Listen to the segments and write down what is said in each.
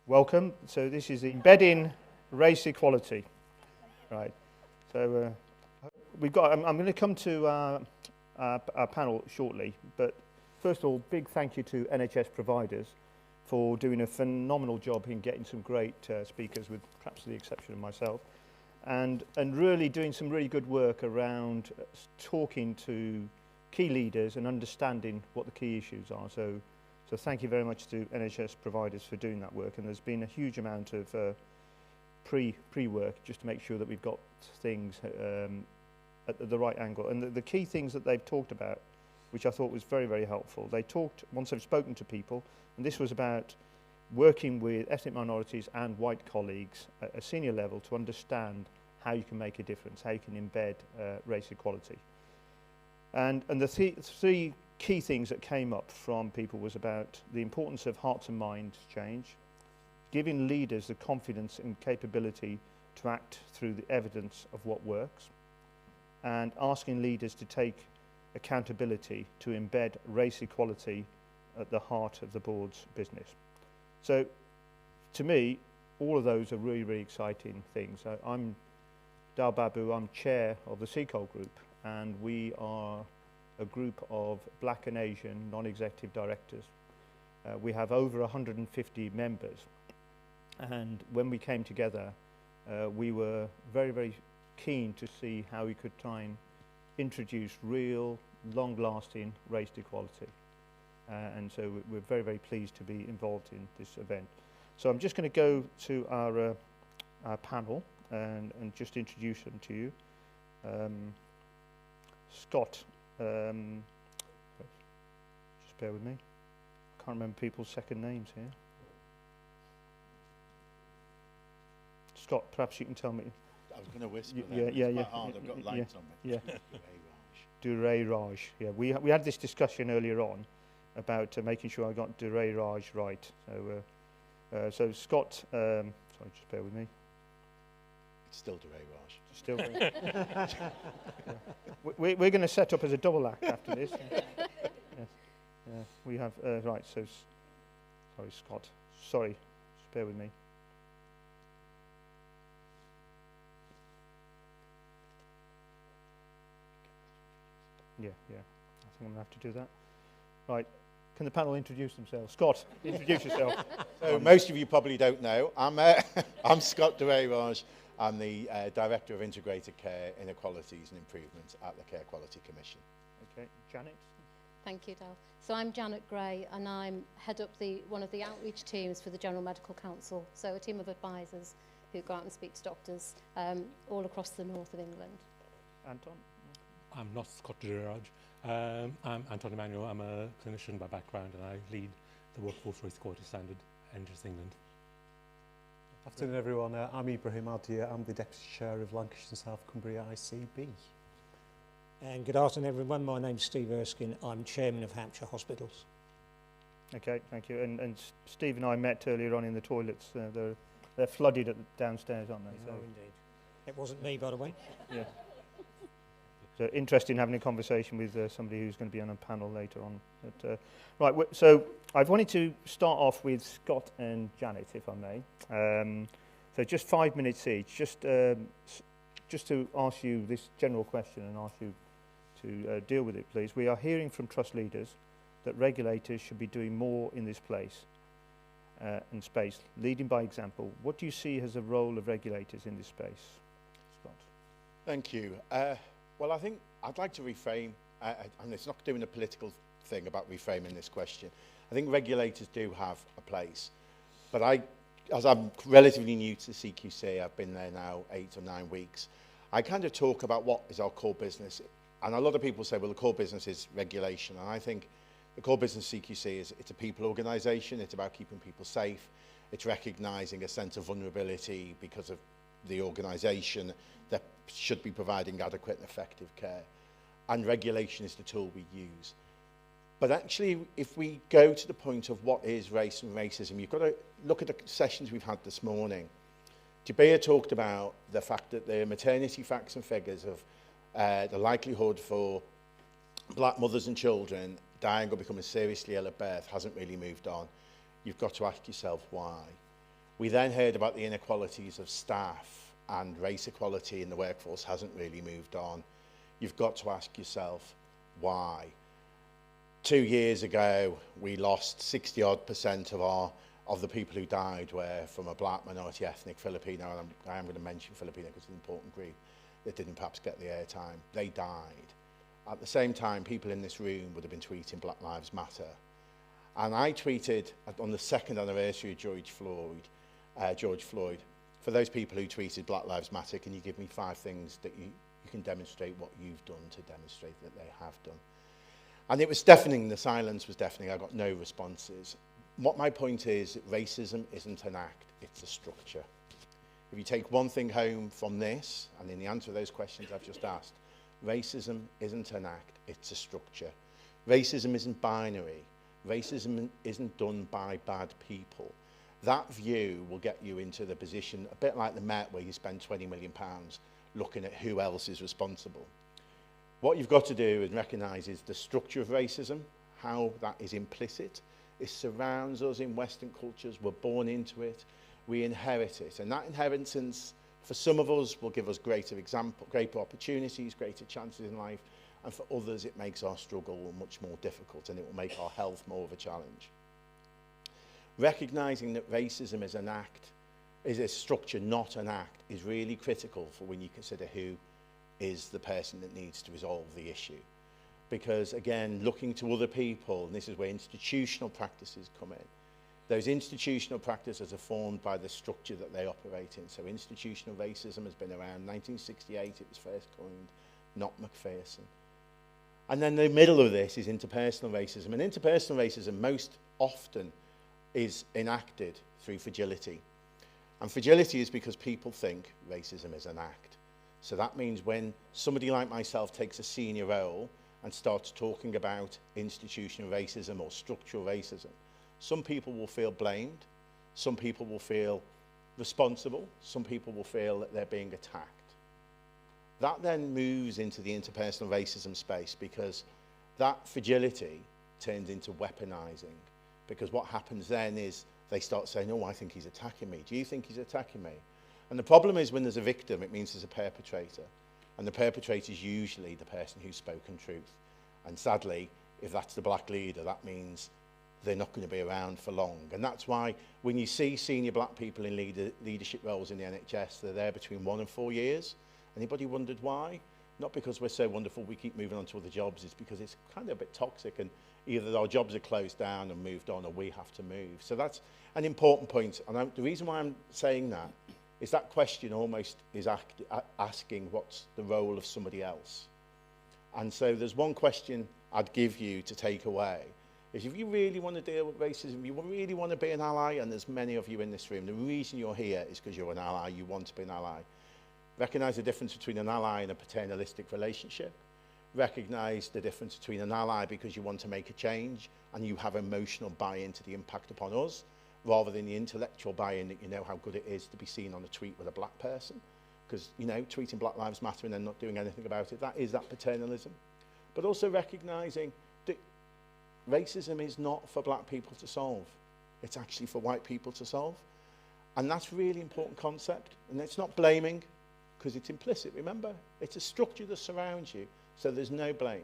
Welcome. So this is embedding race equality. Right. So I'm going to come to our panel shortly, but first of all, big thank you to NHS providers for doing a phenomenal job in getting some great speakers, with perhaps the exception of myself, and really doing some really good work around talking to key leaders and understanding what the key issues are. So thank you very much to NHS providers for doing that work, and there's been a huge amount of pre-work just to make sure that we've got things at the right angle. And the key things that they've talked about, which I thought was very, very helpful, they talked, once I've spoken to people, and this was about working with ethnic minorities and white colleagues at a senior level to understand how you can make a difference, how you can embed race equality. And the three key things that came up from people was about the importance of hearts and minds change, giving leaders the confidence and capability to act through the evidence of what works, and asking leaders to take accountability to embed race equality at the heart of the board's business. So, to me, all of those are really, really exciting things. I'm Dal Babu, I'm chair of the CECOL group, and we are a group of Black and Asian non-executive directors. We have over 150 members, and when we came together, we were very, very keen to see how we could try and introduce real, long-lasting race equality. And so we're very, very pleased to be involved in this event. So I'm just going to go to our panel and just introduce them to you. Scott, just bear with me. I can't remember people's second names here. Scott, perhaps you can tell me. I was going to whisper yeah, it's quite hard. I've got lights on me. Yeah. Durey Raj. Yeah, we had this discussion earlier on about making sure I got Durey Raj right. So Scott, sorry, just bear with me. It's still Durey Raj. Still. Yeah. We're going to set up as a double act after this. Yes. Yeah. We have right. So sorry, Scott. Sorry, just bear with me. Yeah. I think I'm going to have to do that. Right. Can the panel introduce themselves? Scott, introduce yourself. So most of you probably don't know. I'm Scott Durey Raj. I'm the Director of Integrated Care, Inequalities and Improvements at the Care Quality Commission. Okay. Janet? Thank you, Dal. So I'm Janet Gray, and I'm head up one of the outreach teams for the General Medical Council, so a team of advisors who go out and speak to doctors all across the north of England. Anton? I'm not Scott Duraj. I'm Anton Emmanuel. I'm a clinician by background, and I lead the Workforce Race Equality Standard in England. Afternoon, everyone. I'm Ibrahim Adia. I'm the Deputy Chair of Lancashire and South Cumbria ICB. And good afternoon, everyone. My name's Steve Erskine. I'm Chairman of Hampshire Hospitals. Okay, thank you. And Steve and I met earlier on in the toilets. They're flooded downstairs, aren't they? No, indeed. It wasn't me, by the way. Yeah. So interesting having a conversation with somebody who's going to be on a panel later on. But, right, so I've wanted to start off with Scott and Janet, if I may. So just 5 minutes each, just to ask you this general question and ask you to deal with it, please. We are hearing from trust leaders that regulators should be doing more in this place and space, leading by example. What do you see as the role of regulators in this space, Scott? Thank you. Well, I think I'd like to reframe, and it's not doing a political thing about reframing this question. I think regulators do have a place, but as I'm relatively new to CQC, I've been there now 8 or 9 weeks, I kind of talk about what is our core business. And a lot of people say, well, the core business is regulation. And I think the core business of CQC it's a people organisation. It's about keeping people safe. It's recognising a sense of vulnerability because of the organisation that should be providing adequate and effective care. And regulation is the tool we use. But actually, if we go to the point of what is race and racism, you've got to look at the sessions we've had this morning. Jabir talked about the fact that the maternity facts and figures of the likelihood for black mothers and children dying or becoming seriously ill at birth hasn't really moved on. You've got to ask yourself why. We then heard about the inequalities of staff, and race equality in the workforce hasn't really moved on. You've got to ask yourself, why? 2 years ago, we lost 60% of the people who died were from a black minority ethnic Filipino, and I am going to mention Filipino because it's an important group that didn't perhaps get the airtime. They died. At the same time, people in this room would have been tweeting Black Lives Matter. And I tweeted on the 2nd anniversary of George Floyd, for those people who tweeted Black Lives Matter, can you give me 5 things that you can demonstrate what you've done to demonstrate that they have done? And it was deafening, the silence was deafening, I got no responses. What my point is, racism isn't an act, it's a structure. If you take one thing home from this, and in the answer to those questions I've just asked, racism isn't an act, it's a structure. Racism isn't binary. Racism isn't done by bad people. That view will get you into the position, a bit like the Met, where you spend £20 million looking at who else is responsible. What you've got to do is recognise is the structure of racism, how that is implicit. It surrounds us in Western cultures. We're born into it. We inherit it. And that inheritance, for some of us, will give us greater opportunities, greater chances in life. And for others, it makes our struggle much more difficult, and it will make our health more of a challenge. Recognising that racism is an act, is a structure, not an act, is really critical for when you consider who is the person that needs to resolve the issue. Because, again, looking to other people, and this is where institutional practices come in, those institutional practices are formed by the structure that they operate in. So institutional racism has been around 1968, it was first coined, not McPherson. And then the middle of this is interpersonal racism. And interpersonal racism most often is enacted through fragility. And fragility is because people think racism is an act. So that means when somebody like myself takes a senior role and starts talking about institutional racism or structural racism, some people will feel blamed, some people will feel responsible, some people will feel that they're being attacked. That then moves into the interpersonal racism space, because that fragility turns into weaponizing. Because what happens then is they start saying, oh, I think he's attacking me. Do you think he's attacking me? And the problem is when there's a victim, it means there's a perpetrator. And the perpetrator is usually the person who's spoken truth. And sadly, if that's the black leader, that means they're not going to be around for long. And that's why when you see senior black people in leadership roles in the NHS, they're there between 1 and 4 years. Anybody wondered why? Not because we're so wonderful we keep moving on to other jobs, it's because it's kind of a bit toxic, and either our jobs are closed down and moved on, or we have to move. So that's an important point. And the reason why I'm saying that is that question almost is asking what's the role of somebody else. And so there's one question I'd give you to take away, is if you really want to deal with racism, you really want to be an ally, and there's many of you in this room, the reason you're here is because you're an ally, you want to be an ally. Recognise the difference between an ally and a paternalistic relationship. Recognise the difference between an ally because you want to make a change and you have emotional buy-in to the impact upon us, rather than the intellectual buy-in that you know how good it is to be seen on a tweet with a black person. Because, you know, tweeting Black Lives Matter and then not doing anything about it, that is that paternalism. But also recognising that racism is not for black people to solve. It's actually for white people to solve. And that's a really important concept. And it's not blaming, because it's implicit, remember? It's a structure that surrounds you, so there's no blame.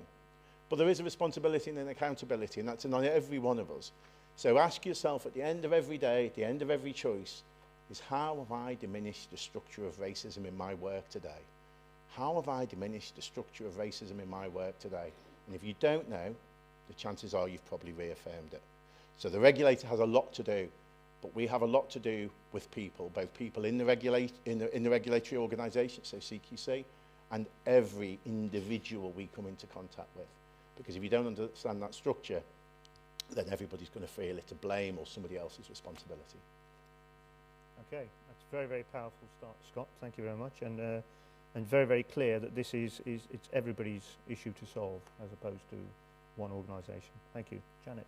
But there is a responsibility and an accountability, and that's on every one of us. So ask yourself at the end of every day, at the end of every choice, is how have I diminished the structure of racism in my work today? How have I diminished the structure of racism in my work today? And if you don't know, the chances are you've probably reaffirmed it. So the regulator has a lot to do, but we have a lot to do with people, both people in the regulatory organisation, so CQC, and every individual we come into contact with. Because if you don't understand that structure, then everybody's going to feel it's a blame or somebody else's responsibility. Okay, that's a very, very powerful start, Scott. Thank you very much. And very, very clear that this is it's everybody's issue to solve as opposed to one organisation. Thank you. Janet.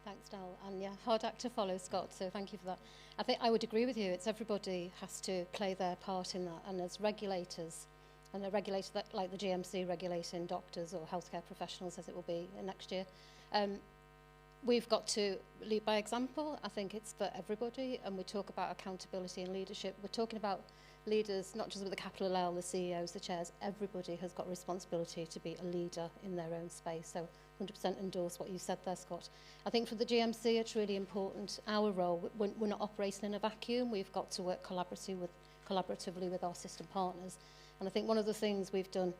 Thanks, Dal. And yeah, hard act to follow, Scott, so thank you for that. I think I would agree with you. It's everybody has to play their part in that. And as regulators, and a regulator that, like the GMC regulating doctors or healthcare professionals, as it will be next year, we've got to lead by example. I think it's for everybody, and we talk about accountability and leadership. We're talking about leaders, not just with a capital L, the CEOs, the chairs. Everybody has got responsibility to be a leader in their own space. So 100% endorse what you said there, Scott. I think for the GMC, it's really important. Our role, we're not operating in a vacuum. We've got to work collaboratively with our system partners. And I think one of the things we've done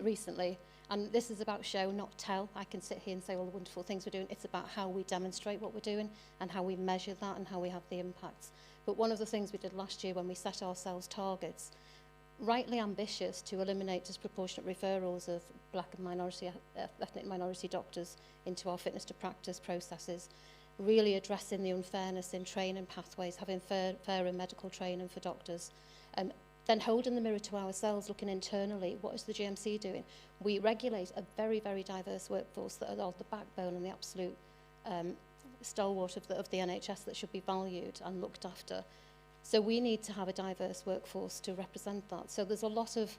recently, and this is about show, not tell. I can sit here and say all the wonderful things we're doing. It's about how we demonstrate what we're doing and how we measure that and how we have the impacts. But one of the things we did last year when we set ourselves targets, rightly ambitious, to eliminate disproportionate referrals of black and ethnic minority doctors into our fitness to practice processes, really addressing the unfairness in training pathways, having fairer medical training for doctors, then holding the mirror to ourselves, looking internally, what is the GMC doing? We regulate a very, very diverse workforce that are the backbone and the absolute stalwart of the NHS that should be valued and looked after. So we need to have a diverse workforce to represent that. So there's a lot of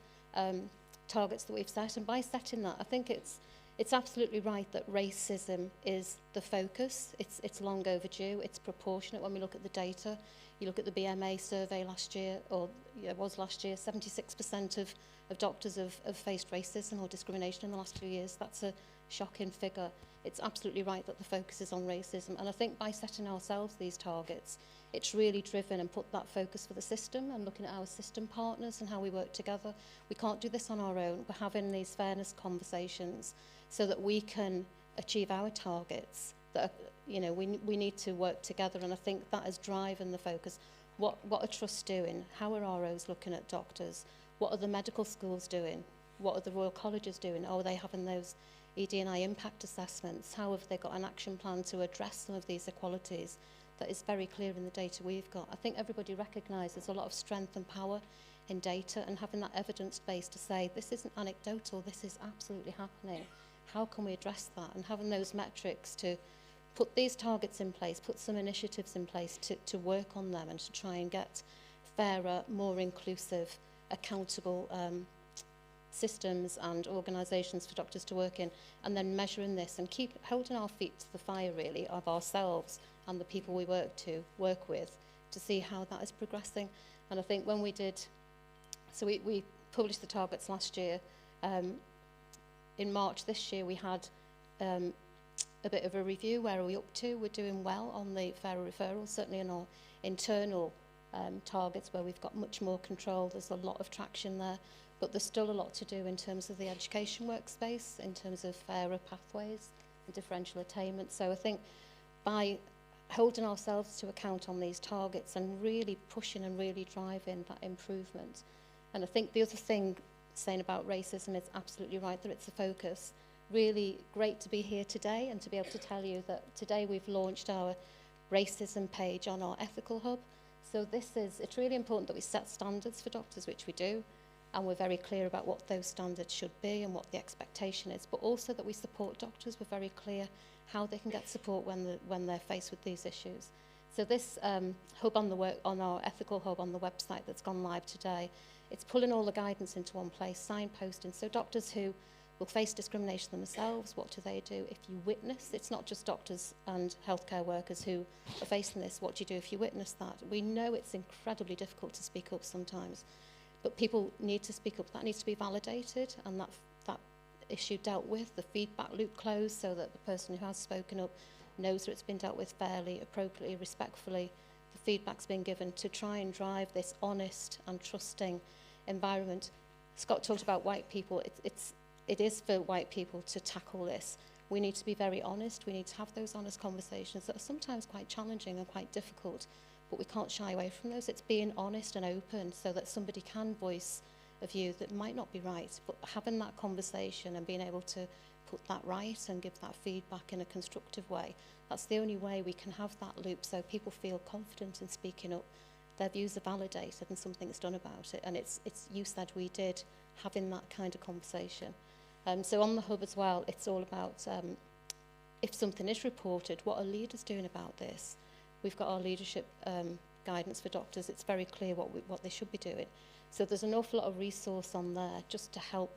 targets that we've set, and by setting that, I think it's absolutely right that racism is the focus. It's long overdue. It's proportionate when we look at the data. You look at the BMA survey last year, or it was last year, 76% of doctors have faced racism or discrimination in the last 2 years. That's a shocking figure. It's absolutely right that the focus is on racism. And I think by setting ourselves these targets, it's really driven and put that focus for the system and looking at our system partners and how we work together. We can't do this on our own. We're having these fairness conversations so that we can achieve our targets. That are, we need to work together, and I think that is driving the focus. What are trusts doing? How are ROs looking at doctors? What are the medical schools doing? What are the Royal Colleges doing? Are they having those ED&I impact assessments? How have they got an action plan to address some of these inequalities? That is very clear in the data we've got. I think everybody recognises a lot of strength and power in data, and having that evidence base to say this isn't anecdotal, this is absolutely happening. How can we address that? And having those metrics to put these targets in place, put some initiatives in place to work on them and to try and get fairer, more inclusive, accountable systems and organisations for doctors to work in, and then measuring this and keep holding our feet to the fire, really, of ourselves and the people we work with to see how that is progressing. And I think when we did, so we published the targets last year. In March this year, we had a bit of a review. Where are we up to? We're doing well on the fairer referrals, certainly in our internal targets where we've got much more control. There's a lot of traction there, but there's still a lot to do in terms of the education workspace, in terms of fairer pathways and differential attainment. So I think by holding ourselves to account on these targets and really pushing and really driving that improvement. And I think the other thing saying about racism is absolutely right, that it's a focus. Really great to be here today and to be able to tell you that today we've launched our racism page on our ethical hub. So it's really important that we set standards for doctors, which we do, and we're very clear about what those standards should be and what the expectation is, but also that we support doctors. We're very clear how they can get support when they're faced with these issues. So this hub on our ethical hub on the website that's gone live today, it's pulling all the guidance into one place, signposting. So doctors who will face discrimination themselves, what do they do if you witness? It's not just doctors and healthcare workers who are facing this. What do you do if you witness that? We know it's incredibly difficult to speak up sometimes, but people need to speak up. That needs to be validated, and that issue dealt with, the feedback loop closed, so that the person who has spoken up knows that it's been dealt with fairly, appropriately, respectfully. The feedback's been given to try and drive this honest and trusting environment. Scott talked about white people. It is for white people to tackle this. We need to be very honest. We need to have those honest conversations that are sometimes quite challenging and quite difficult, but we can't shy away from those. It's being honest and open so that somebody can voice a view that might not be right, but having that conversation and being able to put that right and give that feedback in a constructive way, that's the only way we can have that loop so people feel confident in speaking up, their views are validated and something's done about it. And it's you said we did, having that kind of conversation. So on the hub as well, it's all about if something is reported, what are leaders doing about this? We've got our leadership guidance for doctors. It's very clear what they should be doing. So there's an awful lot of resource on there just to help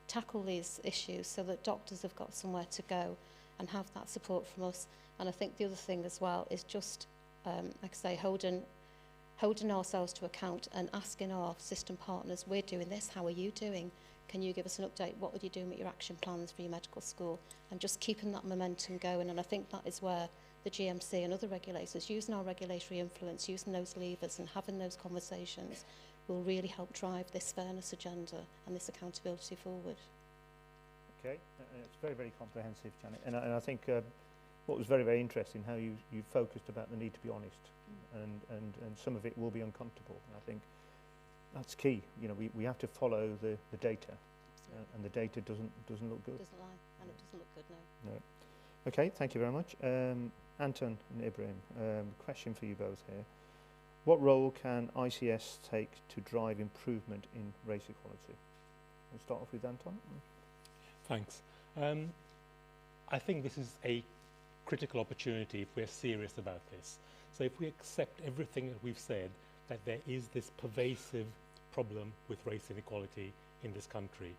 tackle these issues so that doctors have got somewhere to go and have that support from us. And I think the other thing as well is just, like I say, holding ourselves to account and asking our system partners, we're doing this, how are you doing? Can you give us an update? What are you doing with your action plans for your medical school? And just keeping that momentum going. And I think that is where the GMC and other regulators, using our regulatory influence, using those levers and having those conversations, will really help drive this fairness agenda and this accountability forward. Okay, it's very, very comprehensive, Janet. And I think what was very, very interesting, how you focused about the need to be honest, and some of it will be uncomfortable. And I think that's key. You know, we have to follow the data, and the data doesn't look good. It doesn't lie, and it doesn't look good, no. No. Okay, thank you very much. Anton and Ibrahim, question for you both here. What role can ICS take to drive improvement in race equality? We'll start off with Anton. Thanks. I think this is a critical opportunity if we're serious about this. So if we accept everything that we've said, that there is this pervasive problem with race inequality in this country,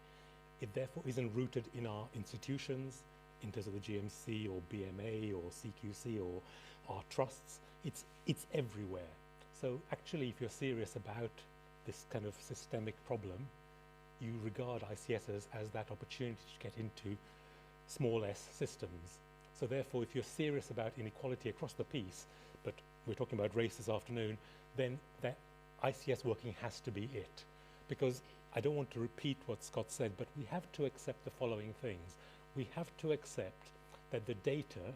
it therefore isn't rooted in our institutions, in terms of the GMC or BMA or CQC or our trusts. It's everywhere. So actually, if you're serious about this kind of systemic problem, you regard ICSs as that opportunity to get into small s systems. So therefore, if you're serious about inequality across the piece, but we're talking about race this afternoon, then that ICS working has to be it. Because I don't want to repeat what Scott said, but we have to accept the following things. We have to accept that the data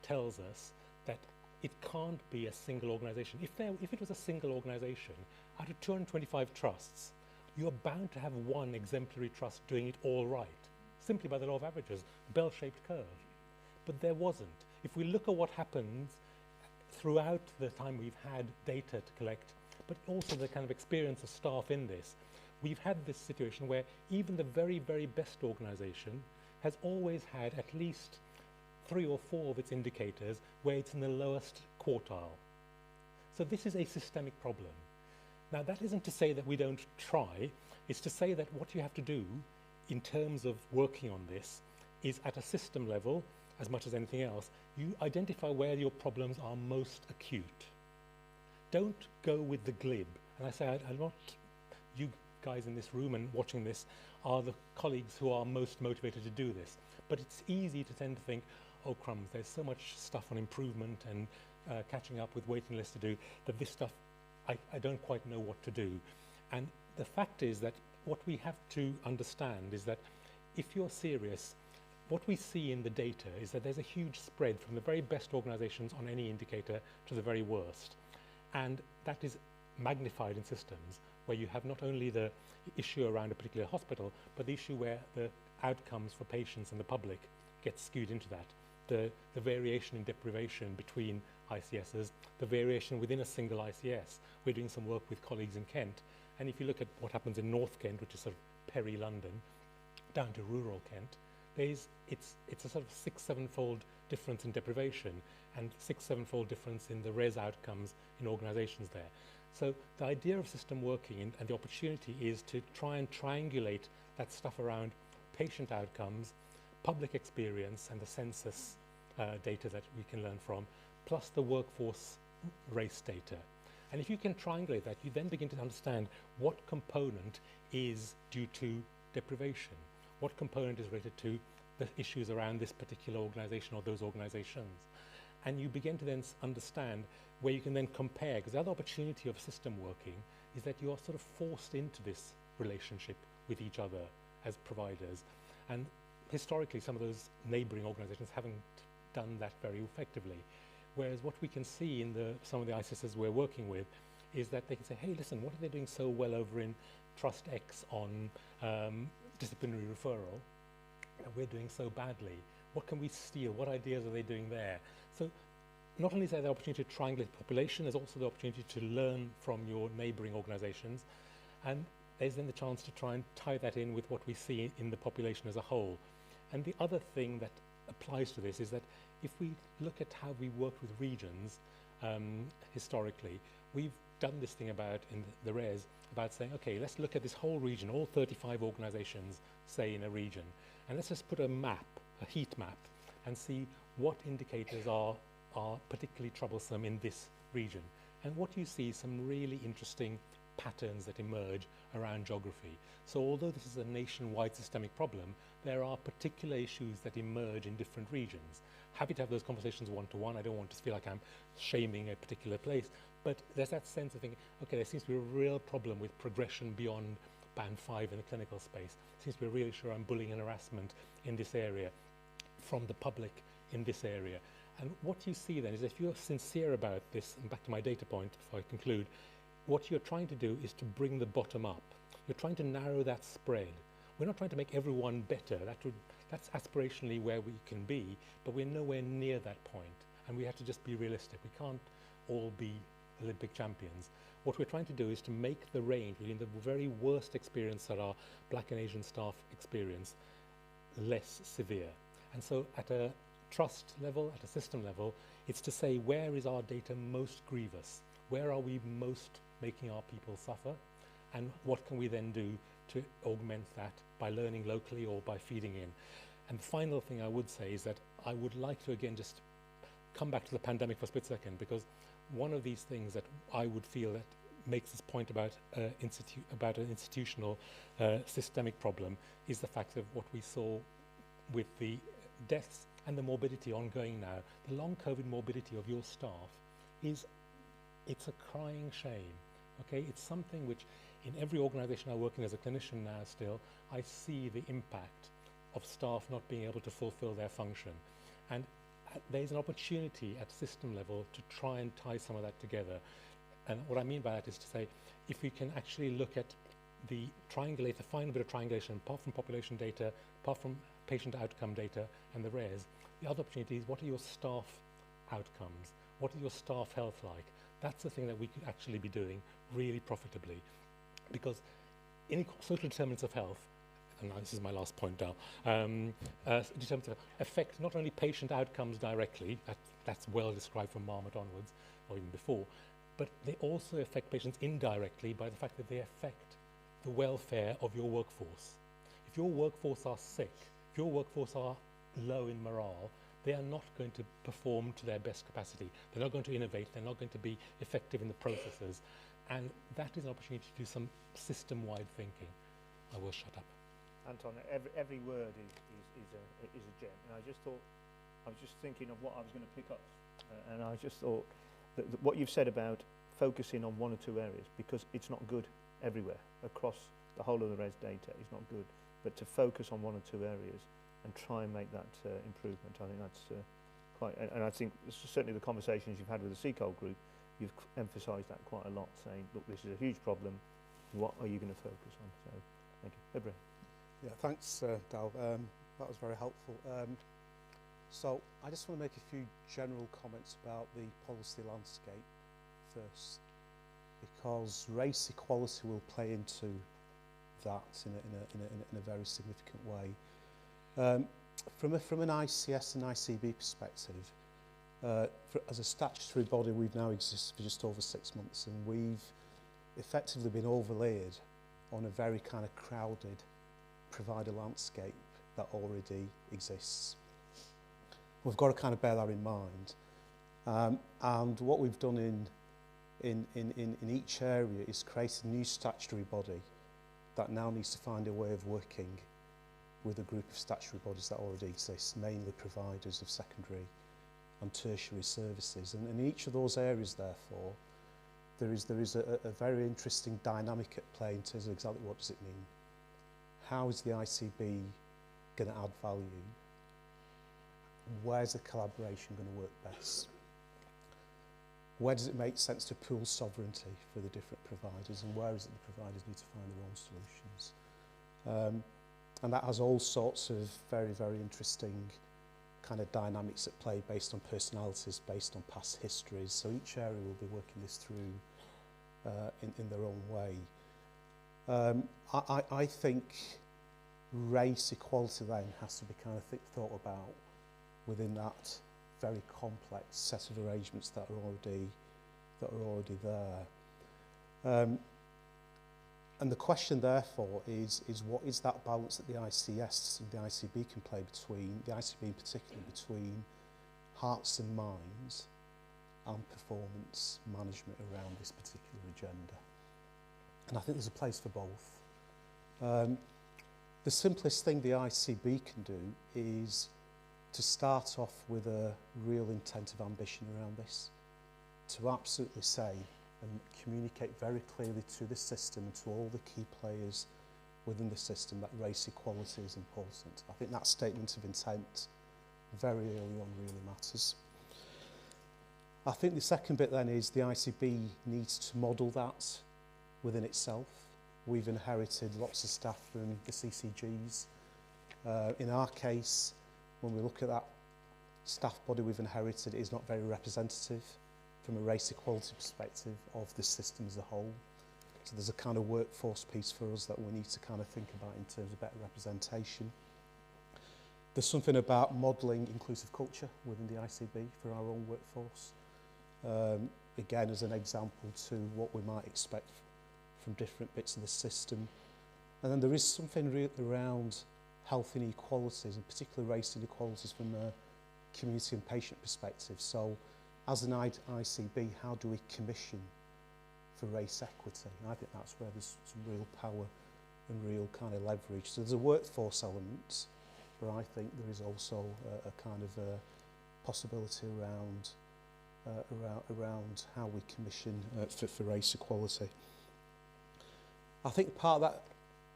tells us that it can't be a single organization. If it was a single organization, out of 225 trusts, you're bound to have one exemplary trust doing it all right, simply by the law of averages, bell-shaped curve. But there wasn't. If we look at what happens throughout the time we've had data to collect, but also the kind of experience of staff in this, we've had this situation where even the very, very best organization has always had at least 3 or 4 of its indicators where it's in the lowest quartile. So this is a systemic problem. Now, that isn't to say that we don't try. It's to say that what you have to do in terms of working on this is at a system level, as much as anything else, you identify where your problems are most acute. Don't go with the glib. And I say, I'm not, you guys in this room and watching this are the colleagues who are most motivated to do this. But it's easy to tend to think, oh crumbs, there's so much stuff on improvement and catching up with waiting lists to do, that this stuff, I don't quite know what to do. And the fact is that what we have to understand is that if you're serious, what we see in the data is that there's a huge spread from the very best organizations on any indicator to the very worst. And that is magnified in systems where you have not only the issue around a particular hospital, but the issue where the outcomes for patients and the public get skewed into that. The variation in deprivation between ICSs, the variation within a single ICS. We're doing some work with colleagues in Kent, and if you look at what happens in North Kent, which is sort of peri-London, down to rural Kent, it's a sort of 6-7-fold difference in deprivation and 6-7-fold difference in the res outcomes in organizations there. So the idea of system working and the opportunity is to try and triangulate that stuff around patient outcomes, public experience and the census data that we can learn from, plus the workforce race data. And if you can triangulate that, you then begin to understand what component is due to deprivation, what component is related to the issues around this particular organization or those organizations. And you begin to then understand where you can then compare, because the other opportunity of system working is that you are sort of forced into this relationship with each other as providers. And historically, some of those neighboring organizations haven't done that very effectively. Whereas what we can see in some of the ICSs we're working with is that they can say, hey, listen, what are they doing so well over in Trust X on disciplinary referral that we're doing so badly? What can we steal? What ideas are they doing there? So not only is there the opportunity to triangulate the population, there's also the opportunity to learn from your neighboring organizations. And there's then the chance to try and tie that in with what we see in the population as a whole. And the other thing that applies to this is that if we look at how we work with regions historically, we've done this thing about in the res about saying, okay, let's look at this whole region, all 35 organizations, say in a region, and let's just put a map, a heat map, and see what indicators are particularly troublesome in this region. And what you see is some really interesting patterns that emerge around geography. So although this is a nationwide systemic problem, there are particular issues that emerge in different regions. Happy to have those conversations one-to-one. I don't want to feel like I'm shaming a particular place, but there's that sense of thinking, okay, there seems to be a real problem with progression beyond band 5 in the clinical space. There seems to be a real issue around bullying and harassment in this area, from the public in this area. And what you see then is if you're sincere about this, and back to my data point before I conclude, what you're trying to do is to bring the bottom up. You're trying to narrow that spread. We're not trying to make everyone better. That's aspirationally where we can be, but we're nowhere near that point. And we have to just be realistic. We can't all be Olympic champions. What we're trying to do is to make the range within the very worst experience that our Black and Asian staff experience less severe. And so at a trust level, at a system level, it's to say, where is our data most grievous? Where are we most making our people suffer? And what can we then do to augment that by learning locally or by feeding in? And the final thing I would say is that I would like to again just come back to the pandemic for a split second, because one of these things that I would feel that makes this point about an institutional systemic problem is the fact of what we saw with the deaths and the morbidity ongoing now. The long COVID morbidity of your staff it's a crying shame. Okay, it's something which in every organization I work in as a clinician now still, I see the impact of staff not being able to fulfill their function. And there's an opportunity at system level to try and tie some of that together. And what I mean by that is to say, if we can actually look at the triangulate, the final bit of triangulation, apart from population data, apart from patient outcome data and the RES, the other opportunity is what are your staff outcomes? What is your staff health like? That's the thing that we could actually be doing really profitably. Because social determinants of health, and now this is my last point now, determinants of affect not only patient outcomes directly, that's well described from Marmot onwards, or even before, but they also affect patients indirectly by the fact that they affect the welfare of your workforce. If your workforce are sick, if your workforce are low in morale, they are not going to perform to their best capacity. They're not going to innovate. They're not going to be effective in the processes. And that is an opportunity to do some system-wide thinking. I will shut up. Anton, every word is a gem. And I was just thinking of what I was going to pick up. And I just thought that what you've said about focusing on one or two areas, because it's not good everywhere across the whole of the RES data is not good, but to focus on one or two areas and try and make that improvement. I think that's quite, and I think certainly the conversations you've had with the CCOL group, you've emphasised that quite a lot, saying, look, this is a huge problem, what are you going to focus on? So, thank you. Ibrahim. Yeah, thanks, Dal. That was very helpful. So, I just want to make a few general comments about the policy landscape first, because race equality will play into that in a very significant way. From an ICS and ICB perspective, as a statutory body, we've now existed for just over 6 months, and we've effectively been overlaid on a very kind of crowded provider landscape that already exists. We've got to kind of bear that in mind. And what we've done in each area is create a new statutory body that now needs to find a way of working with a group of statutory bodies that already exist, mainly providers of secondary and tertiary services. And in each of those areas, therefore, there is a very interesting dynamic at play in terms of exactly what does it mean. How is the ICB going to add value? Where's the collaboration going to work best? Where does it make sense to pool sovereignty for the different providers, and where is it the providers need to find their own solutions? And that has all sorts of very, very interesting kind of dynamics at play based on personalities, based on past histories. So each area will be working this through in their own way. I think race equality then has to be kind of thought about within that very complex set of arrangements that are already there. And the question therefore is what is that balance that the ICS and the ICB can play between, the ICB in particular, between hearts and minds and performance management around this particular agenda. And I think there's a place for both. The simplest thing the ICB can do is to start off with a real intent of ambition around this, to absolutely say and communicate very clearly to the system and to all the key players within the system that race equality is important. I think that statement of intent very early on really matters. I think the second bit then is the ICB needs to model that within itself. We've inherited lots of staff from the CCGs. In our case, when we look at that staff body we've inherited, it is not very representative from a race equality perspective of the system as a whole. So there's a kind of workforce piece for us that we need to kind of think about in terms of better representation. There's something about modelling inclusive culture within the ICB for our own workforce. Again, as an example to what we might expect from different bits of the system. And then there is something around health inequalities, and particularly race inequalities from a community and patient perspective. So as an ICB, how do we commission for race equity? And I think that's where there's some real power and real kind of leverage. So there's a workforce element, but I think there is also a kind of a possibility around how we commission for race equality. I think part of that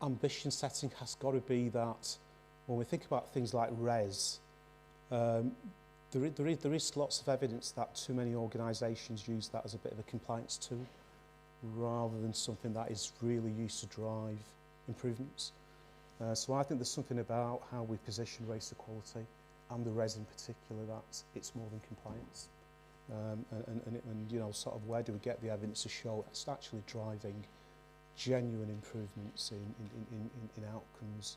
ambition setting has got to be that when we think about things like RES, there is lots of evidence that too many organisations use that as a bit of a compliance tool rather than something that is really used to drive improvements. So I think there's something about how we position race equality and the RES in particular that it's more than compliance. And you know, sort of where do we get the evidence to show it's actually driving genuine improvements in outcomes,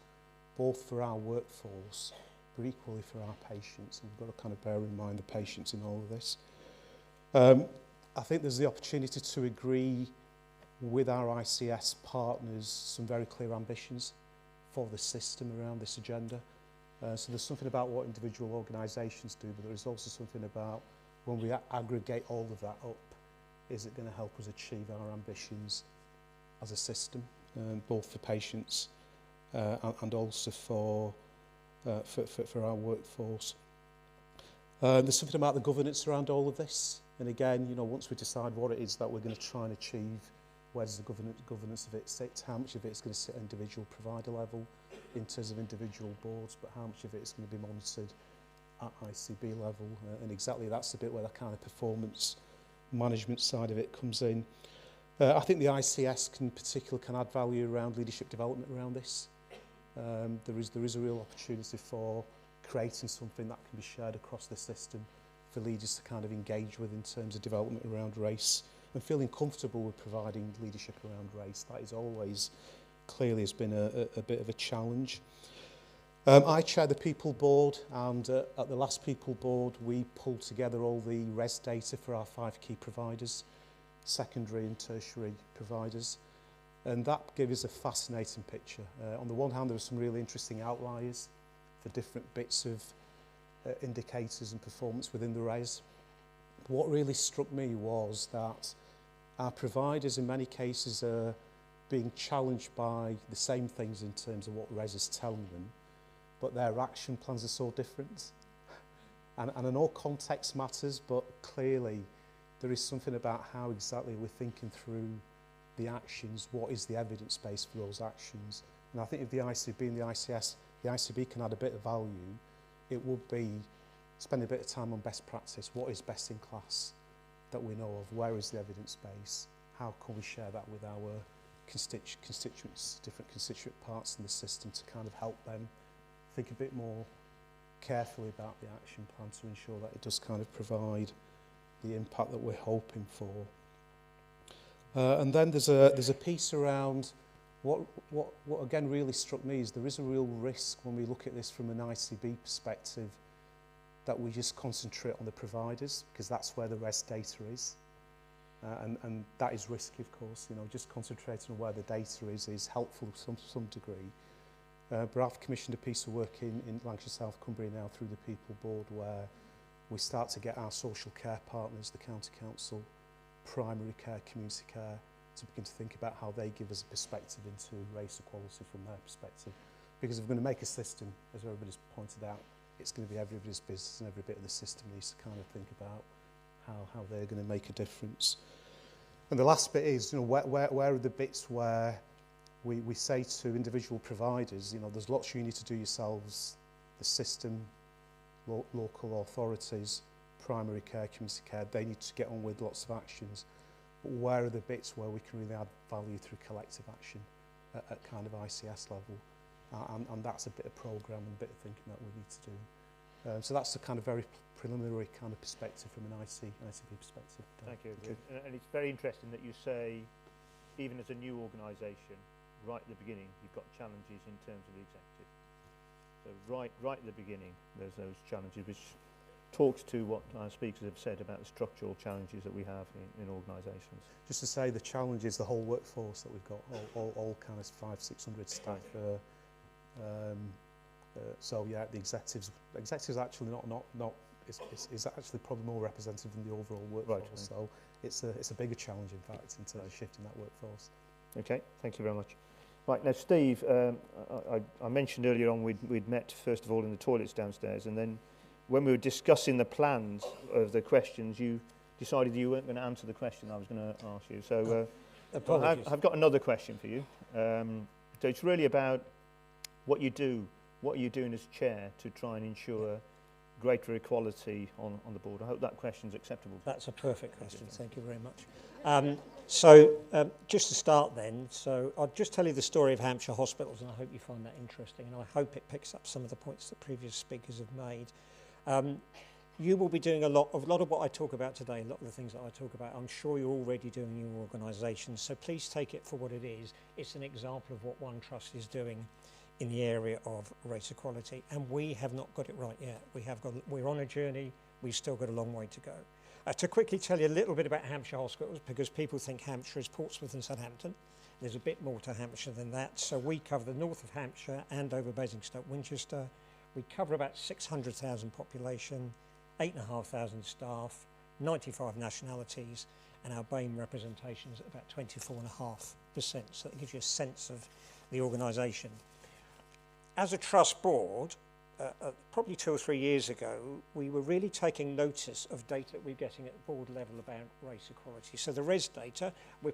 both for our workforce, but equally for our patients. And we've got to kind of bear in mind the patients in all of this. I think there's the opportunity to agree with our ICS partners some very clear ambitions for the system around this agenda. So there's something about what individual organisations do, but there is also something about when we aggregate all of that up, is it going to help us achieve our ambitions as a system, both for patients and also for our workforce. There's something about the governance around all of this. And again, you know, once we decide what it is that we're going to try and achieve, where does the governance of it sit? How much of it is going to sit at individual provider level in terms of individual boards, but how much of it is going to be monitored at ICB level? And exactly that's the bit where the kind of performance management side of it comes in. I think the ICS in particular can add value around leadership development around this. There is a real opportunity for creating something that can be shared across the system for leaders to kind of engage with in terms of development around race and feeling comfortable with providing leadership around race. That is always clearly has been a bit of a challenge. I chair the People Board, and at the last People Board we pulled together all the RES data for our 5 key providers, secondary and tertiary providers, and that gave us a fascinating picture. On the one hand, there were some really interesting outliers for different bits of indicators and performance within the RES. What really struck me was that our providers in many cases are being challenged by the same things in terms of what RES is telling them, but their action plans are so different. And I know context matters, but clearly there is something about how exactly we're thinking through the actions, what is the evidence base for those actions. And I think if the ICB and the ICS, the ICB can add a bit of value, it would be spend a bit of time on best practice. What is best in class that we know of? Where is the evidence base? How can we share that with our constituents, different constituent parts in the system to kind of help them think a bit more carefully about the action plan to ensure that it does kind of provide the impact that we're hoping for. And then there's a piece around what again really struck me is there is a real risk when we look at this from an ICB perspective that we just concentrate on the providers because that's where the RES data is. and that is risky, of course. You know, just concentrating on where the data is helpful to some degree. But I've commissioned a piece of work in Lancashire South Cumbria now through the People Board, where we start to get our social care partners, the county council, primary care, community care, to begin to think about how they give us a perspective into race equality from their perspective. Because if we're going to make a system, as everybody's pointed out, it's going to be everybody's business, and every bit of the system needs to kind of think about how they're going to make a difference. And the last bit is, you know, where are the bits where we say to individual providers, you know, there's lots you need to do yourselves, the system, local authorities, primary care, community care, they need to get on with lots of actions. But where are the bits where we can really add value through collective action at kind of ICS level? And that's a bit of programme and a bit of thinking that we need to do. So that's the kind of very preliminary kind of perspective from an ICB perspective. Thank you. Okay. And it's very interesting that you say, even as a new organisation, right at the beginning, you've got challenges in terms of the executive. So right at the beginning, there's those challenges, which talks to what our speakers have said about the structural challenges that we have in organisations. Just to say, the challenge is the whole workforce that we've got, all kind of 500-600 staff. So yeah, the executives actually not is actually probably more representative than the overall workforce. Right. So it's a bigger challenge, in fact, in terms of shifting that workforce. Okay, thank you very much. Right, now Steve, I mentioned earlier on we'd met first of all in the toilets downstairs, and then when we were discussing the plans of the questions, you decided you weren't going to answer the question I was going to ask you. So I've got another question for you. So it's really about what you do. What are you doing as chair to try and ensure greater equality on the board? I hope that question's acceptable. That's a perfect question. Thank you very much. So just to start then, so I'll just tell you the story of Hampshire Hospitals, and I hope you find that interesting, and I hope it picks up some of the points that previous speakers have made. You will be doing a lot of what I talk about today, a lot of the things that I talk about, I'm sure you're already doing in your organisation, so please take it for what it is. It's an example of what One Trust is doing in the area of race equality, and we have not got it right yet. We're on a journey, we've still got a long way to go. To quickly tell you a little bit about Hampshire Hospitals, because people think Hampshire is Portsmouth and Southampton. There's a bit more to Hampshire than that. So we cover the north of Hampshire and over Basingstoke, Winchester. We cover about 600,000 population, 8,500 staff, 95 nationalities, and our BAME representation is at about 24.5%. So that gives you a sense of the organisation. As a trust board, probably 2 or 3 years ago, we were really taking notice of data that we're getting at the board level about race equality. So the res data, we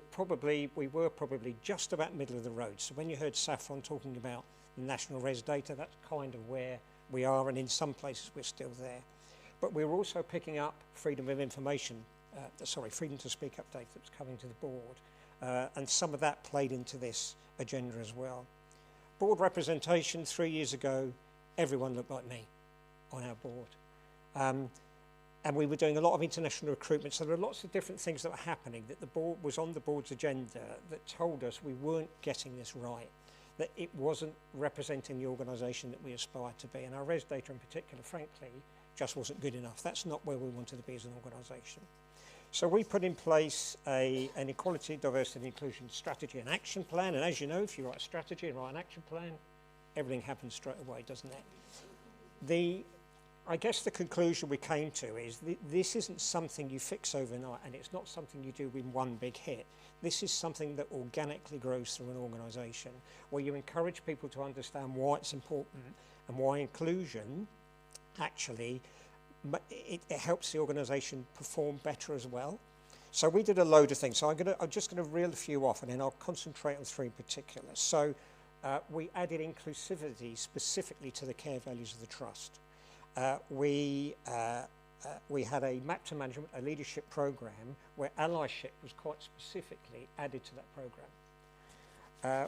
were probably just about middle of the road. So when you heard Saffron talking about the national res data, that's kind of where we are, and in some places we're still there. But we were also picking up freedom of information, freedom to speak up data that's coming to the board, and some of that played into this agenda as well. Board representation 3 years ago, everyone looked like me on our board. And we were doing a lot of international recruitment, so there were lots of different things that were happening that the board was on the board's agenda that told us we weren't getting this right, that it wasn't representing the organisation that we aspired to be. And our res data in particular, frankly, just wasn't good enough. That's not where we wanted to be as an organisation. So we put in place an equality, diversity and inclusion strategy and action plan. And as you know, if you write a strategy and write an action plan, everything happens straight away, doesn't it? I guess the conclusion we came to is this isn't something you fix overnight, and it's not something you do with one big hit. This is something that organically grows through an organisation, where you encourage people to understand why it's important and why inclusion actually it helps the organisation perform better as well. So we did a load of things. So I'm just going to reel a few off, and then I'll concentrate on 3 in particular. So we added inclusivity specifically to the care values of the trust. We had a map to management, a leadership program, where allyship was quite specifically added to that program.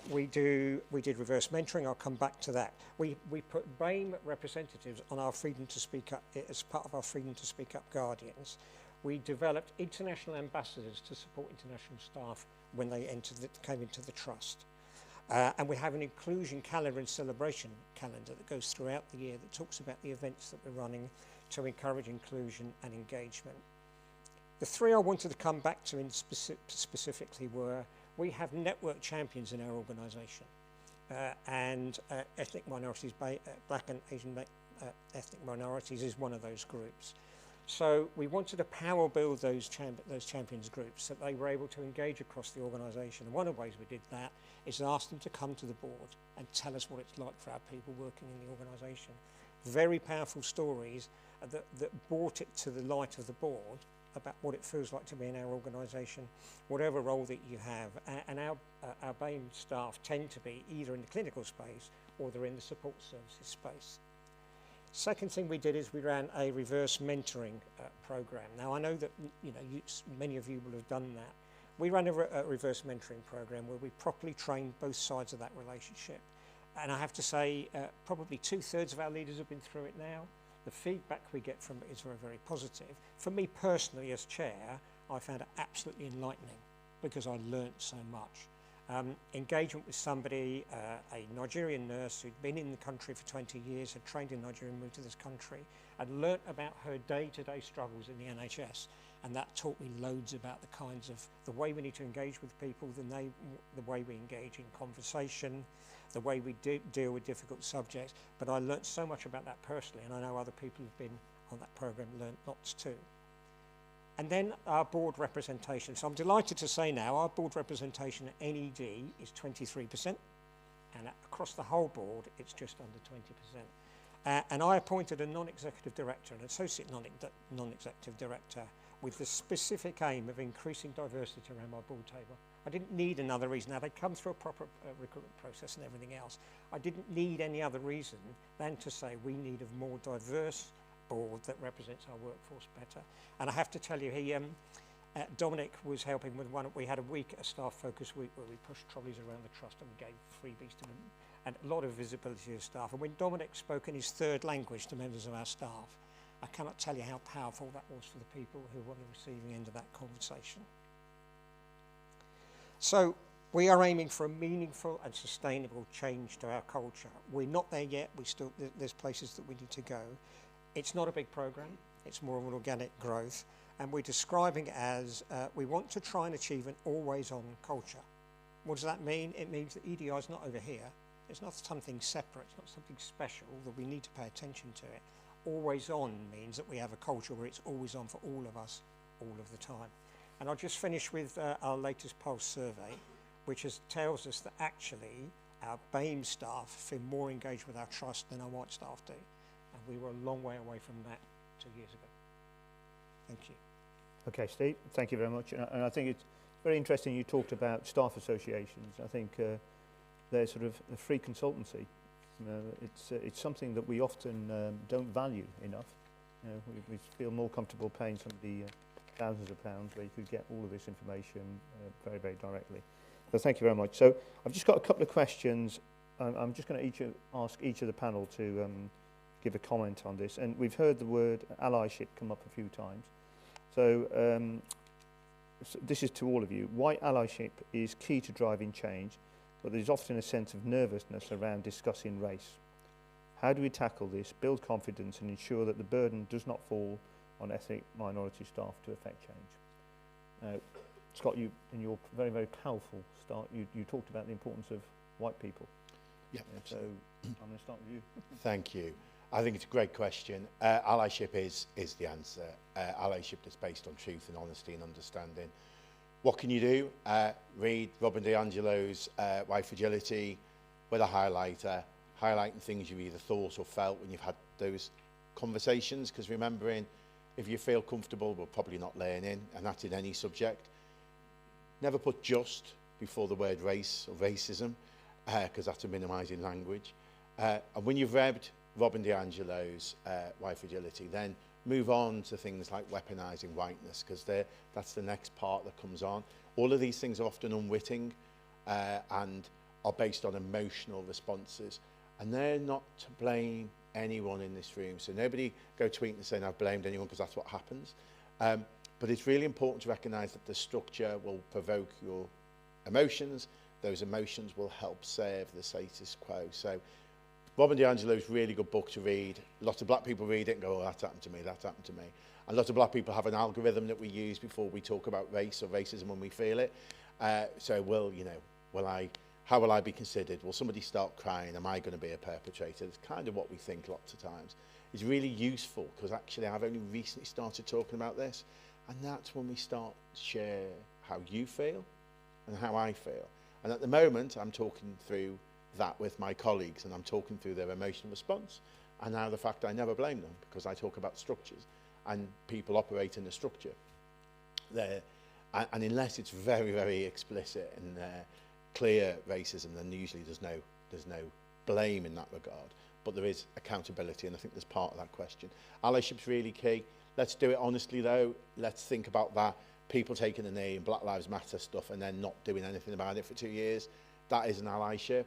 We did reverse mentoring. I'll come back to that. We put BAME representatives on our Freedom to Speak Up as part of our Freedom to Speak Up Guardians. We developed international ambassadors to support international staff when they came into the trust. And we have an inclusion calendar and celebration calendar that goes throughout the year that talks about the events that we're running to encourage inclusion and engagement. The three I wanted to come back to in specifically were, we have network champions in our organisation, and ethnic minorities, black and Asian ethnic minorities is one of those groups. So we wanted to power build those champions groups so that they were able to engage across the organisation. And one of the ways we did that is ask them to come to the board and tell us what it's like for our people working in the organisation. Very powerful stories that brought it to the light of the board about what it feels like to be in our organisation, whatever role that you have. And our BAME staff tend to be either in the clinical space or they're in the support services space. Second thing we did is we ran a reverse mentoring program. Now I know that many of you will have done that. We ran a reverse mentoring program where we properly trained both sides of that relationship. And I have to say, probably 2/3 of our leaders have been through it now. The feedback we get from it is very, very positive. For me personally as chair, I found it absolutely enlightening because I learnt so much. Engagement with somebody, a Nigerian nurse who'd been in the country for 20 years, had trained in Nigeria and moved to this country, and learnt about her day-to-day struggles in the NHS. And that taught me loads about the kinds of, the way we need to engage with people, the way we engage in conversation, the way we deal with difficult subjects. But I learnt so much about that personally, and I know other people who've been on that programme learnt lots too. And then our board representation. So I'm delighted to say now our board representation at NED is 23%, and across the whole board it's just under 20%. And I appointed a non-executive director, an associate non-executive director, with the specific aim of increasing diversity around my board table. I didn't need another reason. Now, they come through a proper recruitment process and everything else. I didn't need any other reason than to say we need a more diverse board that represents our workforce better. And I have to tell you, Dominic was helping with one. We had a week, a staff focus week, where we pushed trolleys around the trust and we gave freebies to them, and a lot of visibility of staff. And when Dominic spoke in his third language to members of our staff, I cannot tell you how powerful that was for the people who were on the receiving end of that conversation. So we are aiming for a meaningful and sustainable change to our culture. We're not there yet. There's places that we need to go. It's not a big program. It's more of an organic growth. And we're describing it as we want to try and achieve an always-on culture. What does that mean? It means that EDI is not over here. It's not something separate. It's not something special that we need to pay attention to it. Always on means that we have a culture where it's always on for all of us, all of the time. And I'll just finish with our latest Pulse survey, which tells us that actually our BAME staff feel more engaged with our trust than our white staff do. And we were a long way away from that 2 years ago. Thank you. Okay, Steve, thank you very much. And I think it's very interesting you talked about staff associations. I think they're sort of a free consultancy. It's something that we often don't value enough. We feel more comfortable paying somebody thousands of pounds where you could get all of this information very, very directly. So thank you very much. So I've just got a couple of questions. I'm just going to ask each of the panel to give a comment on this. And we've heard the word allyship come up a few times. So this is to all of you. White allyship is key to driving change, but there's often a sense of nervousness around discussing race. How do we tackle this, build confidence and ensure that the burden does not fall on ethnic minority staff to effect change? Scott, you in your very, very powerful start, you talked about the importance of white people. Yeah. So I'm going to start with you. Thank you. I think it's a great question. Allyship is the answer. Allyship is based on truth and honesty and understanding. What can you do? Read Robin DiAngelo's White Fragility with a highlighter, highlighting things you either thought or felt when you've had those conversations, because remembering, if you feel comfortable, we're probably not learning, and that's in any subject. Never put just before the word race or racism, because that's a minimising language. And when you've read Robin DiAngelo's White Fragility, then move on to things like weaponising whiteness, because that's the next part that comes on. All of these things are often unwitting and are based on emotional responses, and they're not to blame anyone in this room. So nobody go tweeting and saying I've blamed anyone, because that's what happens. But it's really important to recognise that the structure will provoke your emotions. Those emotions will help serve the status quo. So Robin DiAngelo's really good book to read. Lots of black people read it and go, oh, that's happened to me, that's happened to me. And lots of black people have an algorithm that we use before we talk about race or racism when we feel it. So, well, you know, how will I be considered? Will somebody start crying? Am I going to be a perpetrator? It's kind of what we think lots of times. It's really useful because actually I've only recently started talking about this, and that's when we start to share how you feel and how I feel. And at the moment, I'm talking through that with my colleagues, and I'm talking through their emotional response, and now the fact I never blame them because I talk about structures, and people operate in the structure. And unless it's very, very explicit and clear racism, then usually there's no blame in that regard. But there is accountability, and I think there's part of that question. Allyship's really key. Let's do it honestly, though. Let's think about that. People taking a knee and Black Lives Matter stuff and then not doing anything about it for 2 years. That is an allyship.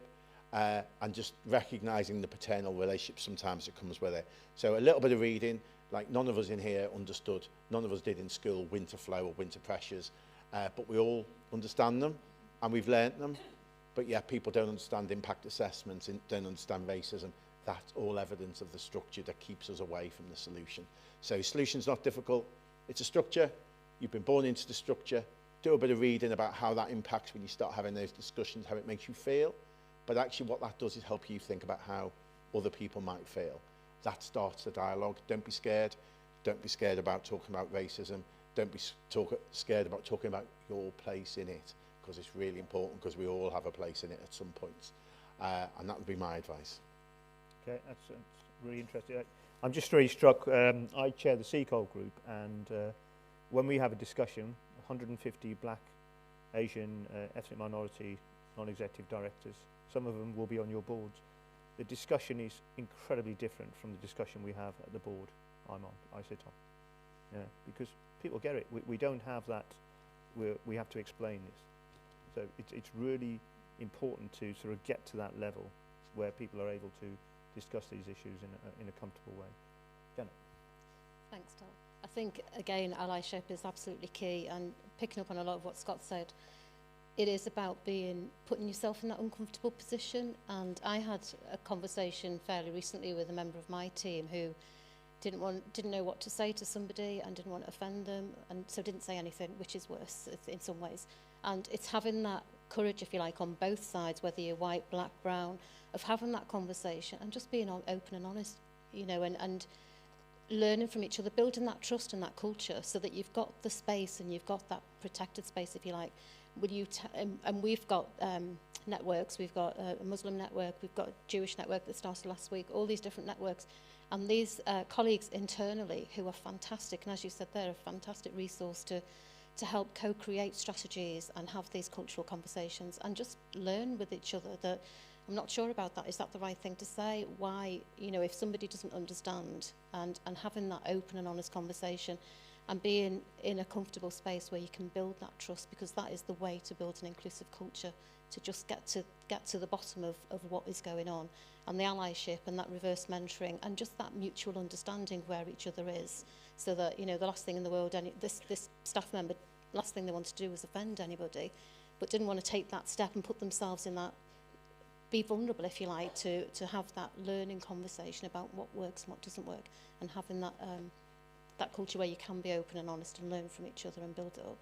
And just recognising the paternal relationship sometimes that comes with it. So a little bit of reading, like none of us in here understood, none of us did in school, winter flow or winter pressures, but we all understand them and we've learnt them. But yeah, people don't understand impact assessments, don't understand racism. That's all evidence of the structure that keeps us away from the solution. So solution's not difficult. It's a structure. You've been born into the structure. Do a bit of reading about how that impacts when you start having those discussions, how it makes you feel. But actually what that does is help you think about how other people might feel. That starts the dialogue. Don't be scared. Don't be scared about talking about racism. Don't be scared about talking about your place in it, because it's really important, because we all have a place in it at some points. And that would be my advice. Okay, that's really interesting. I'm just really struck. I chair the CCOL group, and when we have a discussion, 150 black, Asian, ethnic minority, non-executive directors, some of them will be on your boards. The discussion is incredibly different from the discussion we have at the board I sit on. Yeah, because people get it. We don't have that. We have to explain this. So it's really important to sort of get to that level where people are able to discuss these issues in a comfortable way. Janet. Thanks, Tom. I think, again, allyship is absolutely key, and picking up on a lot of what Scott said, it is about putting yourself in that uncomfortable position. And I had a conversation fairly recently with a member of my team who didn't know what to say to somebody and didn't want to offend them, and so didn't say anything, which is worse in some ways. And it's having that courage, if you like, on both sides, whether you're white, black, brown, of having that conversation and just being open and honest, you know, and learning from each other, building that trust and that culture so that you've got the space and you've got that protected space, if you like. And we've got networks. We've got a Muslim network. We've got a Jewish network that started last week, all these different networks. And these colleagues internally who are fantastic, and as you said, they're a fantastic resource to help co-create strategies and have these cultural conversations and just learn with each other that I'm not sure about that. Is that the right thing to say? Why, you know, if somebody doesn't understand, and having that open and honest conversation and being in a comfortable space where you can build that trust, because that is the way to build an inclusive culture, to just get to the bottom of what is going on, and the allyship and that reverse mentoring and just that mutual understanding where each other is, so that, you know, the last thing in the world, this staff member, last thing they wanted to do was offend anybody, but didn't want to take that step and put themselves in that, be vulnerable, if you like, to have that learning conversation about what works and what doesn't work, and having that that culture where you can be open and honest and learn from each other and build it up.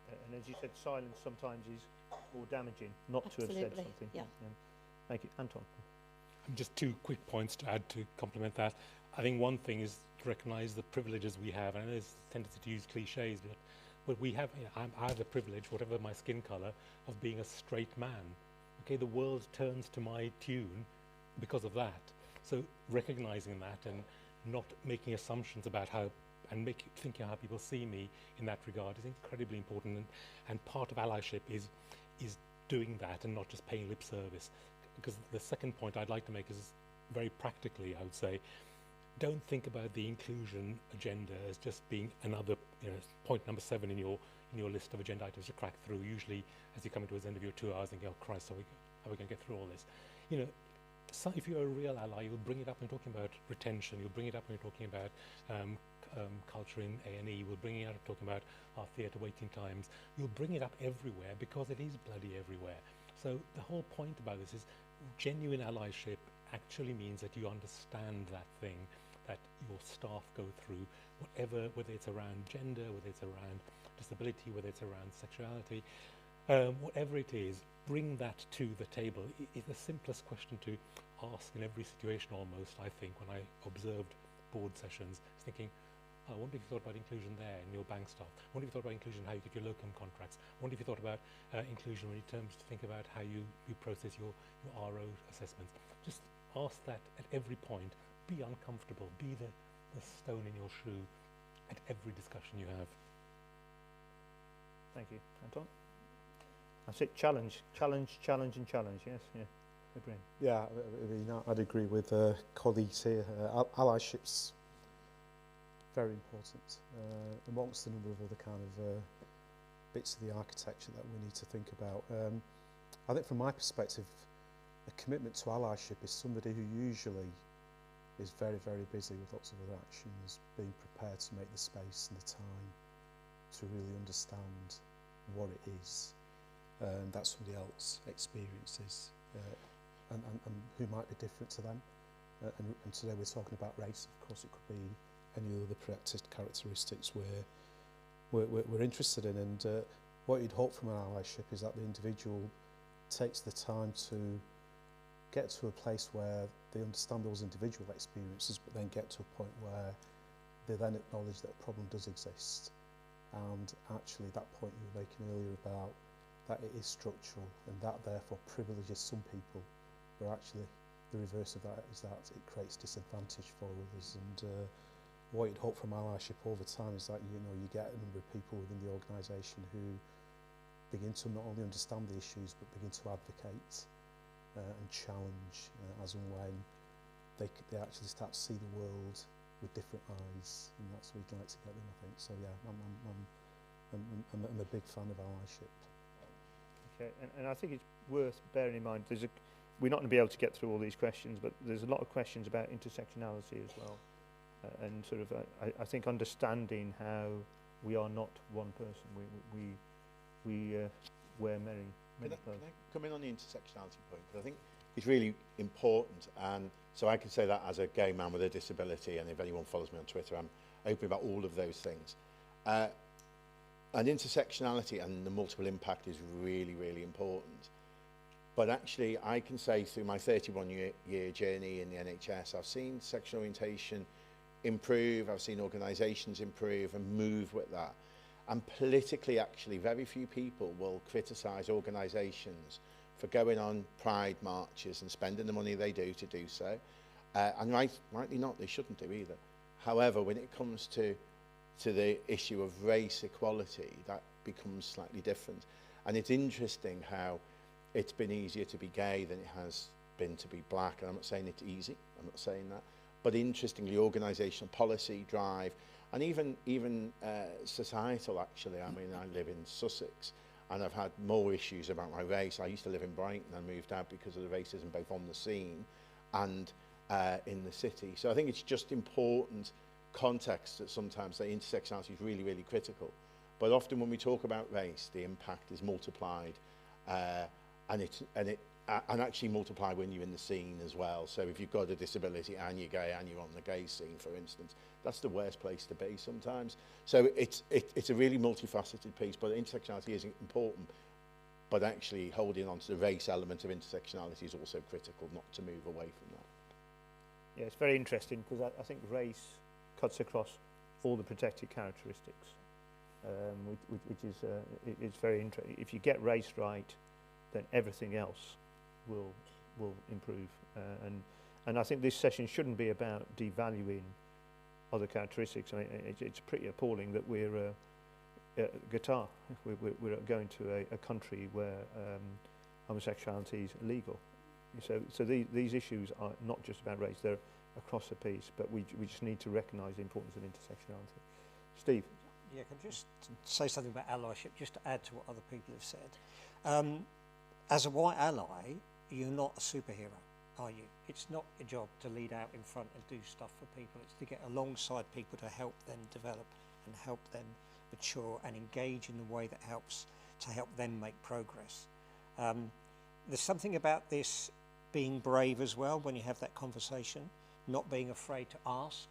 Right. And as you said, silence sometimes is more damaging, not Absolutely. to have said something. Yeah. Thank you. Anton. Just 2 quick points to add to complement that. I think one thing is to recognise the privileges we have, and there's a tendency to use cliches, but we have, you know, I have the privilege, whatever my skin colour, of being a straight man. Okay, the world turns to my tune because of that. So recognising that and not making assumptions about how, and thinking how people see me in that regard is incredibly important. And part of allyship is doing that and not just paying lip service. Because the second point I'd like to make is very practically, I would say, don't think about the inclusion agenda as just being another, you know, point number 7 in your list of agenda items to crack through. Usually, as you come into the end of your 2 hours, thinking, "Oh Christ, how are we going to get through all this?" You know, so if you're a real ally, you'll bring it up when you're talking about retention. You'll bring it up when you're talking about culture in A&E. You'll bring it up talking about our theatre waiting times. You'll bring it up everywhere because it is bloody everywhere. So the whole point about this is genuine allyship actually means that you understand that thing that your staff go through, whether it's around gender, whether it's around disability, whether it's around sexuality, whatever it is, bring that to the table. It's the simplest question to ask in every situation almost, I think, when I observed board sessions, thinking, I wonder if you thought about inclusion there in your bank staff. I wonder if you thought about inclusion, how you get your locum contracts. I wonder if you thought about inclusion when in terms to think about how you process your RO assessments. Just ask that at every point. Be uncomfortable. Be the stone in your shoe at every discussion you have. Thank you. Anton? That's it. Challenge, challenge, challenge and challenge. Yes, yeah. Agree. Yeah, I mean, I'd agree with colleagues here. Allyship's very important, amongst a number of other kind of bits of the architecture that we need to think about. I think from my perspective, a commitment to allyship is somebody who usually is very, very busy with lots of other actions, being prepared to make the space and the time to really understand what it is that somebody else experiences and who might be different to them. And today we're talking about race. Of course, it could be any other practice characteristics we're interested in. And what you'd hope from an allyship is that the individual takes the time to get to a place where they understand those individual experiences, but then get to a point where they then acknowledge that a problem does exist. And actually that point you were making earlier about that it is structural and that therefore privileges some people, but actually the reverse of that is that it creates disadvantage for others. And what you'd hope from allyship over time is that you get a number of people within the organisation who begin to not only understand the issues but begin to advocate and challenge as and when they actually start to see the world with different eyes, and that's where we'd like to get them, I think. So yeah, I'm a big fan of allyship. Okay, and I think it's worth bearing in mind, we're not going to be able to get through all these questions, but there's a lot of questions about intersectionality as well. And sort of, I think understanding how we are not one person, we wear many clothes. Can I come in on the intersectionality point? Because I think it's really important, and so I can say that as a gay man with a disability, and if anyone follows me on Twitter, I'm open about all of those things. And intersectionality and the multiple impact is really, really important. But actually, I can say through my 31-year journey in the NHS, I've seen sexual orientation improve, I've seen organisations improve and move with that. And politically, actually, very few people will criticise organisations for going on pride marches and spending the money they do to do so. And rightly not, they shouldn't do either. However, when it comes to the issue of race equality, that becomes slightly different. And it's interesting how it's been easier to be gay than it has been to be black. And I'm not saying it's easy, I'm not saying that. But interestingly, organisational policy, drive, and even societal, actually. I mean, I live in Sussex, and I've had more issues about my race. I used to live in Brighton and moved out because of the racism both on the scene and in the city. So I think it's just important context that sometimes the intersectionality is really, really critical. But often when we talk about race, the impact is multiplied, and actually multiply when you're in the scene as well. So if you've got a disability and you're gay and you're on the gay scene, for instance, that's the worst place to be sometimes. So it's a really multifaceted piece, but intersectionality is important, but actually holding on to the race element of intersectionality is also critical, not to move away from that. Yeah, it's very interesting because I think race cuts across all the protected characteristics, which is it's very interesting. If you get race right, then everything else will improve. And I think this session shouldn't be about devaluing other characteristics. I mean, it's pretty appalling that we're Qatar. We're going to a country where homosexuality is illegal. So these issues are not just about race; they're across the piece. But we just need to recognise the importance of intersectionality. Steve. Yeah, can I just say something about allyship, just to add to what other people have said. As a white ally, you're not a superhero, are you? It's not your job to lead out in front and do stuff for people. It's to get alongside people to help them develop and help them mature and engage in the way that helps to help them make progress. There's something about this being brave as well when you have that conversation, not being afraid to ask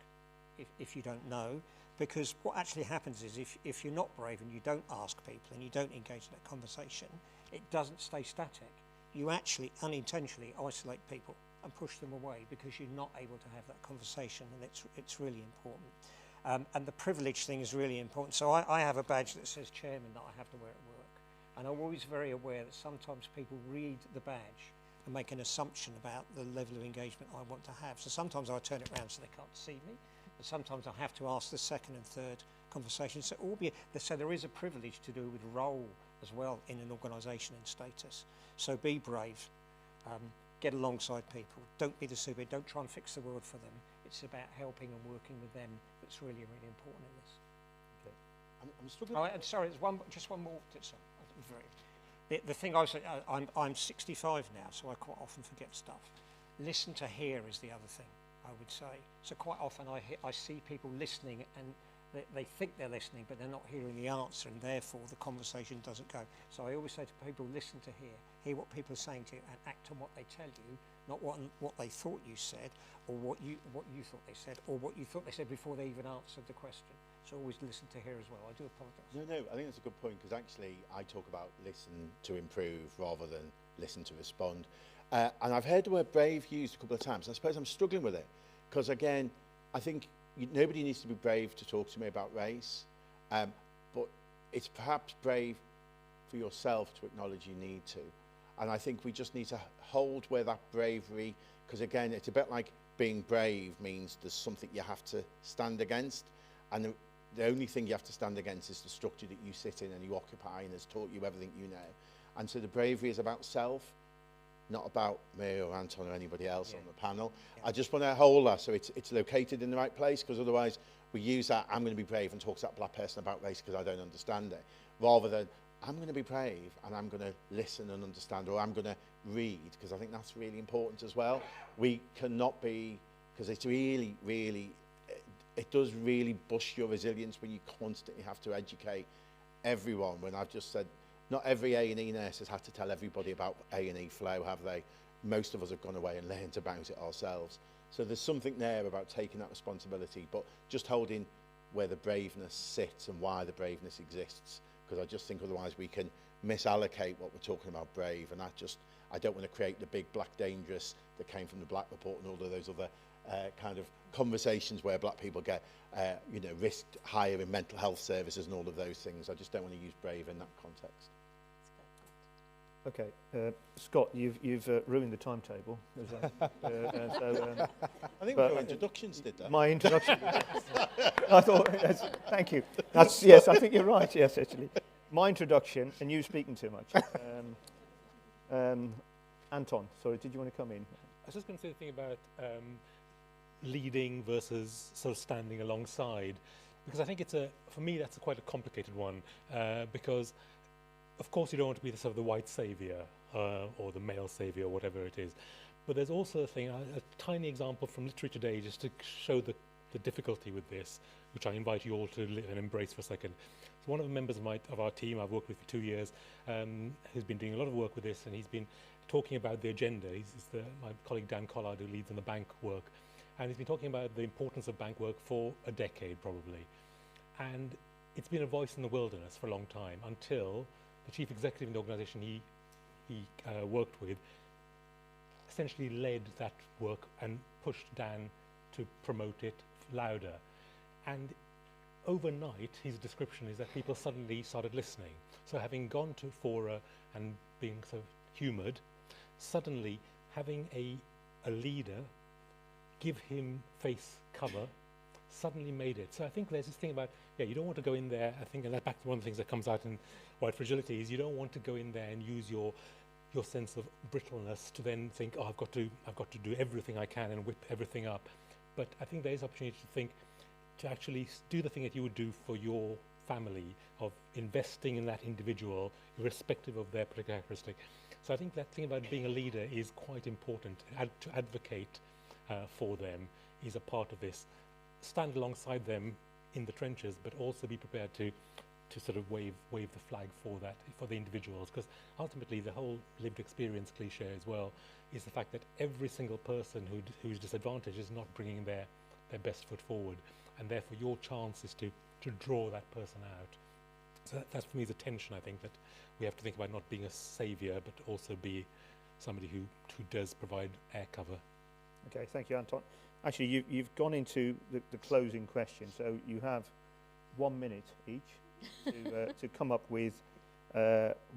if you don't know, because what actually happens is if you're not brave and you don't ask people and you don't engage in that conversation, it doesn't stay static. You actually unintentionally isolate people and push them away because you're not able to have that conversation, and it's really important. And the privilege thing is really important. So I have a badge that says chairman that I have to wear at work, and I'm always very aware that sometimes people read the badge and make an assumption about the level of engagement I want to have. So sometimes I turn it around so they can't see me, but sometimes I have to ask the second and third conversation. So there is a privilege to do with role as well in an organisation and status. So be brave, get alongside people, don't be the super, don't try and fix the world for them. It's about helping and working with them that's really, really important in this. Okay. I'm struggling. Oh, and sorry, there's just one more. The thing I say, I'm 65 now, so I quite often forget stuff. Listen to hear is the other thing, I would say. So quite often I see people listening and they think they're listening, but they're not hearing the answer, and therefore the conversation doesn't go. So I always say to people, listen to hear what people are saying to you, and act on what they tell you, not what they thought you said, or what you thought they said, or what you thought they said before they even answered the question. So always listen to hear as well. I do apologise. No, I think that's a good point, because actually I talk about listen to improve rather than listen to respond. And I've heard the word brave used a couple of times. I suppose I'm struggling with it, because again, I think nobody needs to be brave to talk to me about race, but it's perhaps brave for yourself to acknowledge you need to. And I think we just need to hold where that bravery, because again, it's a bit like being brave means there's something you have to stand against, and the only thing you have to stand against is the structure that you sit in and you occupy and has taught you everything you know. And so the bravery is about self, not about me or Anton or anybody else on the panel. Yeah. I just want to hold that so it's located in the right place, because otherwise we use that, I'm going to be brave and talk to that black person about race because I don't understand it, rather than I'm going to be brave and I'm going to listen and understand, or I'm going to read, because I think that's really important as well. We cannot be, because it's really, really, it does really boost your resilience when you constantly have to educate everyone. When I've just said, not every A&E nurse has had to tell everybody about A&E flow, have they? Most of us have gone away and learned about it ourselves. So there's something there about taking that responsibility, but just holding where the braveness sits and why the braveness exists, because I just think otherwise we can misallocate what we're talking about brave, and I don't want to create the big black dangerous that came from the Black Report and all of those other kind of conversations where black people get risked higher in mental health services and all of those things. I just don't want to use brave in that context. Okay, Scott, you've ruined the timetable. I think your introductions did that. My introduction. I thought. Yes, thank you. Yes, I think you're right. Yes, actually, my introduction, and you speaking too much. Anton, sorry, did you want to come in? I was just going to say the thing about leading versus sort of standing alongside, because I think for me that's quite a complicated one, because of course you don't want to be the sort of the white saviour or the male saviour or whatever it is, but there's also a thing, a tiny example from literary today, just to show the difficulty with this, which I invite you all to live and embrace for a second. So one of the members of our team I've worked with for 2 years has been doing a lot of work with this, and he's been talking about the agenda. My colleague Dan Collard, who leads on the bank work, and he's been talking about the importance of bank work for a decade probably. And it's been a voice in the wilderness for a long time, until the chief executive in the organisation he worked with essentially led that work and pushed Dan to promote it louder. And overnight, his description is that people suddenly started listening. So having gone to fora and being so humoured, suddenly having a leader give him face cover suddenly made it. So I think there's this thing about, you don't want to go in there, I think, and that's back to one of the things that comes out in White Fragility, is you don't want to go in there and use your sense of brittleness to then think, I've got to do everything I can and whip everything up. But I think there is opportunity to think, to actually do the thing that you would do for your family, of investing in that individual, irrespective of their particular characteristic. So I think that thing about being a leader is quite important. To advocate for them is a part of this. Stand alongside them in the trenches, but also be prepared to to sort of wave the flag for that, for the individuals, because ultimately the whole lived experience cliche as well is the fact that every single person who's disadvantaged is not bringing their best foot forward, and therefore your chance is to draw that person out. So that's for me the tension, I think, that we have to think about, not being a saviour but also be somebody who does provide air cover. Okay, thank you, Anton. Actually, you've gone into the closing question, so you have 1 minute each to come up with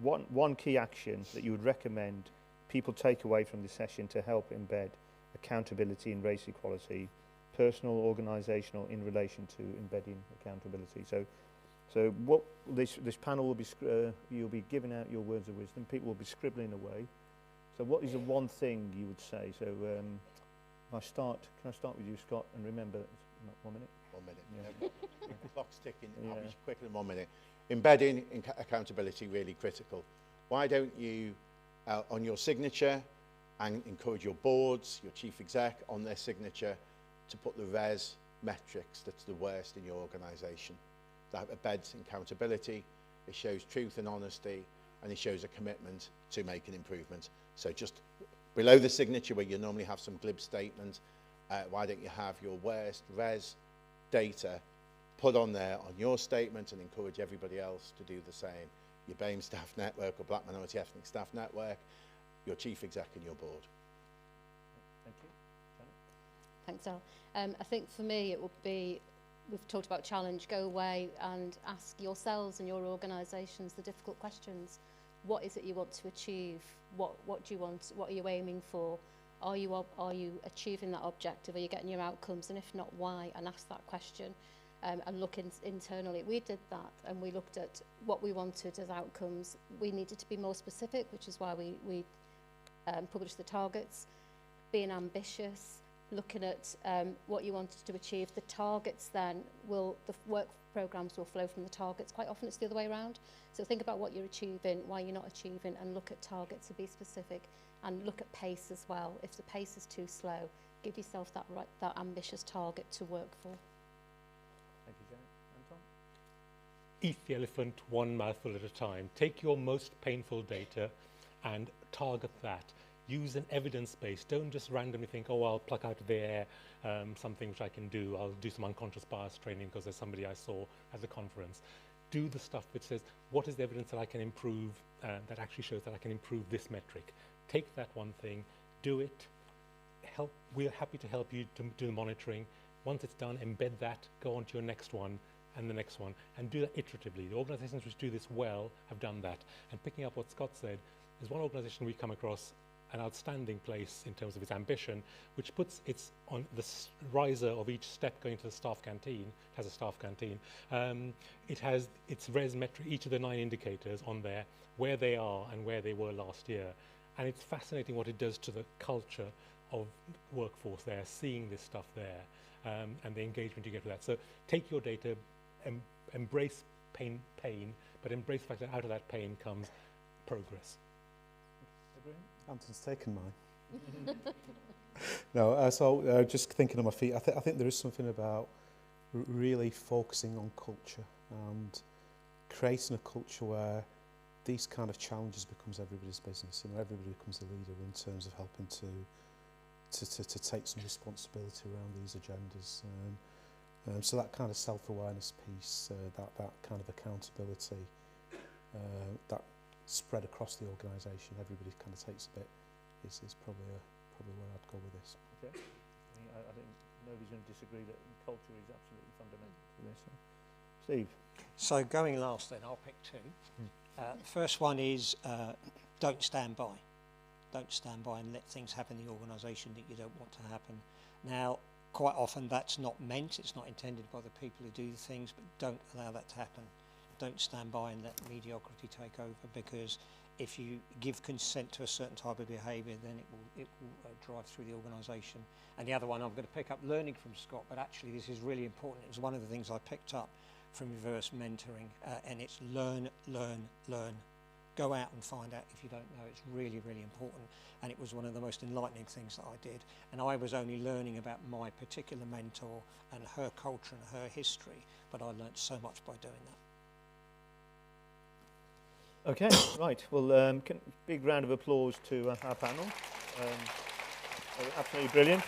one key action that you would recommend people take away from this session to help embed accountability and race equality, personal, organisational, in relation to embedding accountability. So what this panel will be, you'll be giving out your words of wisdom. People will be scribbling away. So what is the one thing you would say? So can I start with you, Scott? And remember, it's 1 minute. 1 minute. Yeah. The clock's ticking. Yeah. I'll be quicker than 1 minute. Embedding accountability really critical. Why don't you, on your signature, and encourage your boards, your chief exec, on their signature, to put the res metrics that's the worst in your organisation. That embeds accountability, it shows truth and honesty, and it shows a commitment to make an improvement. So just below the signature, where you normally have some glib statement, why don't you have your worst res data put on there on your statement and encourage everybody else to do the same. Your BAME staff network or Black Minority Ethnic Staff Network, your chief exec and your board. Thank you. Thanks, Al. I think for me it would be, we've talked about challenge, go away and ask yourselves and your organisations the difficult questions. What is it you want to achieve? What do you want? What are you aiming for? Are you achieving that objective? Are you getting your outcomes? And if not, why? And ask that question. And look internally. We did that, and we looked at what we wanted as outcomes. We needed to be more specific, which is why we published the targets. Being ambitious, looking at what you wanted to achieve. The targets then the work programmes will flow from the targets. Quite often it's the other way around. So think about what you're achieving, why you're not achieving, and look at targets to be specific. And look at pace as well. If the pace is too slow, give yourself that ambitious target to work for. Thank you, Janet. Anton? Eat the elephant one mouthful at a time. Take your most painful data and target that. Use an evidence base. Don't just randomly think, oh, I'll pluck out of the air something which I can do. I'll do some unconscious bias training because there's somebody I saw at the conference. Do the stuff which says, what is the evidence that I can improve, that actually shows that I can improve this metric. Take that one thing, do it. We're happy to help you to do the monitoring. Once it's done, embed that, go on to your next one and the next one, and do that iteratively. The organisations which do this well have done that. And picking up what Scott said, there's one organisation we've come across an outstanding place in terms of its ambition, which puts its on the riser of each step going to the staff canteen. It has a staff canteen. It has its res metric, each of the 9 indicators on there, where they are and where they were last year. And it's fascinating what it does to the culture of workforce there, seeing this stuff there, and the engagement you get with that. So take your data, embrace pain, but embrace the fact that out of that pain comes progress. Anton's taken mine. No, so just thinking on my feet, I think there is something about really focusing on culture and creating a culture where these kind of challenges becomes everybody's business. You know, everybody becomes a leader in terms of helping to take some responsibility around these agendas. So that kind of self-awareness piece, that kind of accountability, that spread across the organisation, everybody kind of takes a bit, is probably where I'd go with this. Okay. I think nobody's going to disagree that culture is absolutely fundamental to this. Steve? So going last then, I'll pick 2. The first one is don't stand by. Don't stand by and let things happen in the organisation that you don't want to happen. Now, quite often that's not meant, it's not intended by the people who do the things, but don't allow that to happen. Don't stand by and let mediocrity take over, because if you give consent to a certain type of behaviour, then it will drive through the organisation. And the other one, I'm going to pick up learning from Scott, but actually this is really important. It was one of the things I picked up from reverse mentoring, and it's learn. Go out and find out if you don't know. It's really, really important. And it was one of the most enlightening things that I did. And I was only learning about my particular mentor and her culture and her history, but I learnt so much by doing that. Okay, right. Well, big round of applause to our panel. Absolutely brilliant.